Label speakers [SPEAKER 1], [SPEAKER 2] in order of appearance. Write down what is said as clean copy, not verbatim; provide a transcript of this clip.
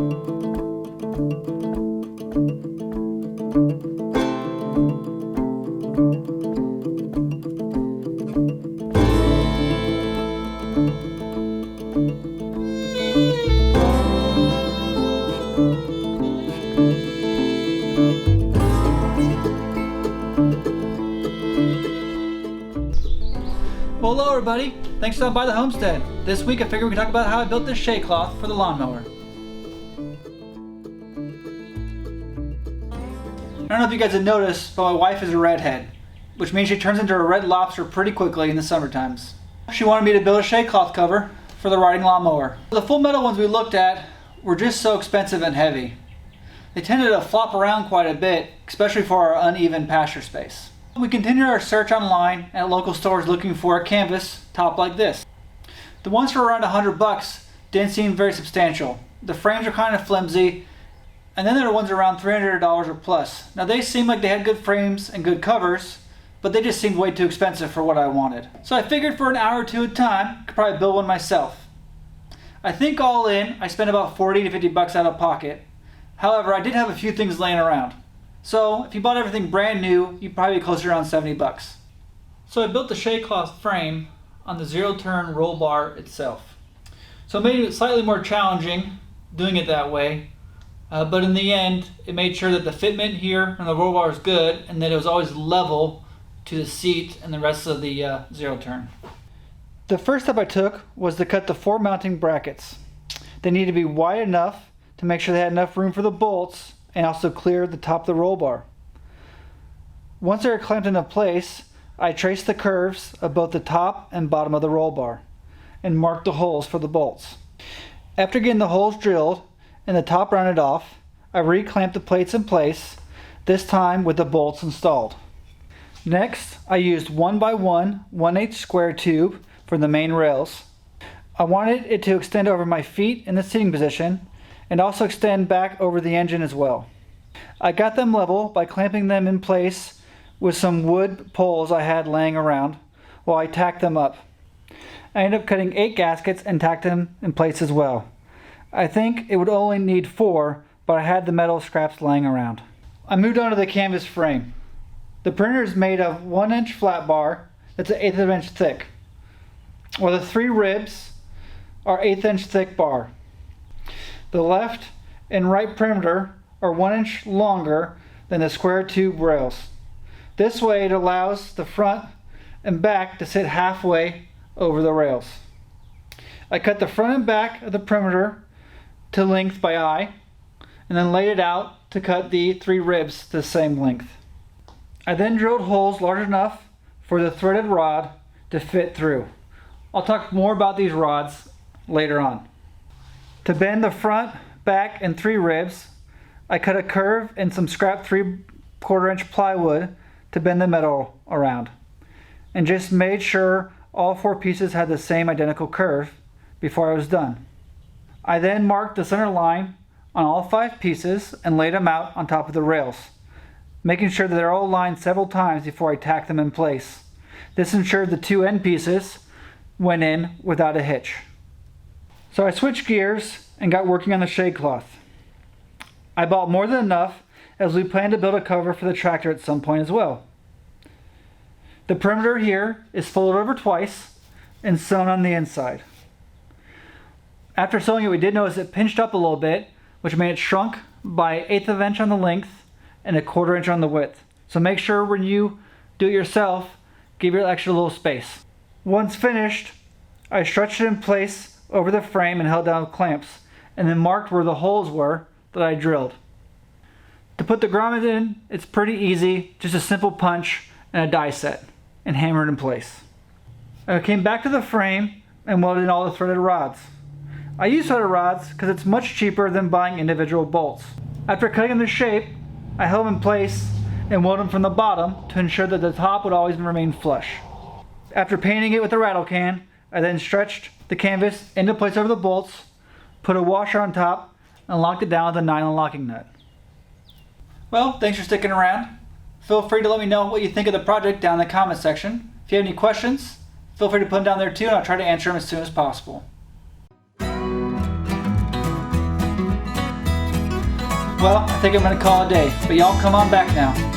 [SPEAKER 1] Well, hello everybody. Thanks for stopping by the homestead. This week I figured we could talk about how I built this shade cloth for the lawnmower. I don't know if you guys have noticed, but my wife is a redhead, which means she turns into a red lobster pretty quickly in the summer times. She wanted me to build a shade cloth cover for the riding lawnmower. The full metal ones we looked at were just so expensive and heavy. They tended to flop around quite a bit, especially for our uneven pasture space. We continued our search online at local stores looking for a canvas top like this. The ones for around $100 didn't seem very substantial. The frames are kind of flimsy, and then there are ones around $300 or plus. Now they seemed like they had good frames and good covers, but they just seemed way too expensive for what I wanted. So I figured for an hour or two at a time, I could probably build one myself. I think all in, I spent about $40 to $50 out of pocket. However, I did have a few things laying around. So if you bought everything brand new, you'd probably be closer to around $70. So I built the shade cloth frame on the zero turn roll bar itself. So it made it slightly more challenging doing it that way, but in the end it made sure that the fitment here on the roll bar is good and that it was always level to the seat and the rest of the zero turn. The first step I took was to cut the 4 mounting brackets. They need to be wide enough to make sure they had enough room for the bolts and also clear the top of the roll bar. Once they're clamped into place, I traced the curves of both the top and bottom of the roll bar and marked the holes for the bolts. After getting the holes drilled and the top rounded off, I reclamped the plates in place, this time with the bolts installed. Next, I used 1x1 1/8 square tube for the main rails. I wanted it to extend over my feet in the sitting position and also extend back over the engine as well. I got them level by clamping them in place with some wood poles I had laying around while I tacked them up. I ended up cutting 8 gaskets and tacked them in place as well. I think it would only need 4, but I had the metal scraps laying around. I moved on to the canvas frame. The printer is made of 1-inch flat bar that's an 1/8 of an inch thick, while the 3 ribs are 1/8 inch thick bar. The left and right perimeter are 1 inch longer than the square tube rails. This way it allows the front and back to sit halfway over the rails. I cut the front and back of the perimeter to length by eye and then laid it out to cut the 3 ribs to the same length. I then drilled holes large enough for the threaded rod to fit through. I'll talk more about these rods later on. To bend the front, back, and 3 ribs, I cut a curve and some scrap 3/4 inch plywood to bend the metal around, and just made sure all 4 pieces had the same identical curve before I was done. I then marked the center line on all 5 pieces and laid them out on top of the rails, making sure that they're all aligned several times before I tacked them in place. This ensured the 2 end pieces went in without a hitch. So I switched gears and got working on the shade cloth. I bought more than enough as we plan to build a cover for the tractor at some point as well. The perimeter here is folded over twice and sewn on the inside. After sewing it, we did notice it pinched up a little bit, which made it shrunk by 1/8 of an inch on the length and 1/4 inch on the width. So make sure when you do it yourself, give your extra little space. Once finished, I stretched it in place over the frame and held down with clamps, and then marked where the holes were that I drilled. To put the grommet in, it's pretty easy, just a simple punch and a die set, and hammer it in place. I came back to the frame and welded in all the threaded rods. I use threaded rods because it's much cheaper than buying individual bolts. After cutting them to shape, I held them in place and welded them from the bottom to ensure that the top would always remain flush. After painting it with a rattle can, I then stretched the canvas into place over the bolts, put a washer on top, and locked it down with a nylon locking nut. Well, thanks for sticking around. Feel free to let me know what you think of the project down in the comment section. If you have any questions, feel free to put them down there too, and I'll try to answer them as soon as possible. Well, I think I'm gonna call it a day, but y'all come on back now.